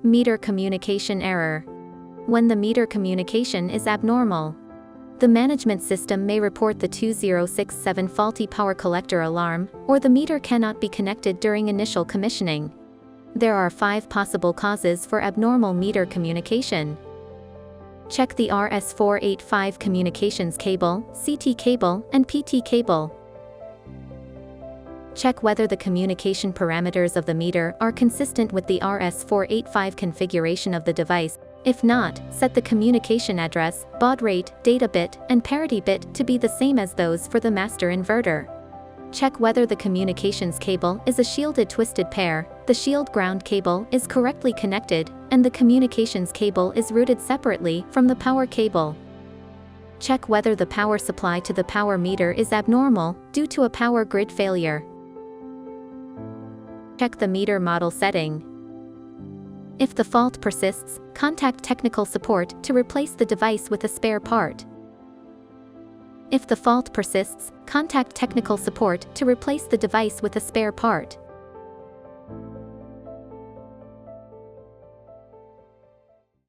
Meter communication error. When the meter communication is abnormal, the management system may report the 2067 faulty power collector alarm, or the meter cannot be connected during initial commissioning. There are 5 possible causes for abnormal meter communication. Check the RS485 communications cable, CT cable, and PT cable. Check whether the communication parameters of the meter are consistent with the RS485 configuration of the device. If not, set the communication address, baud rate, data bit, and parity bit to be the same as those for the master inverter. Check whether the communications cable is a shielded twisted pair, the shield ground cable is correctly connected, and the communications cable is routed separately from the power cable. Check whether the power supply to the power meter is abnormal due to a power grid failure. Check the meter model setting. If the fault persists, contact technical support to replace the device with a spare part. If the fault persists, contact technical support to replace the device with a spare part.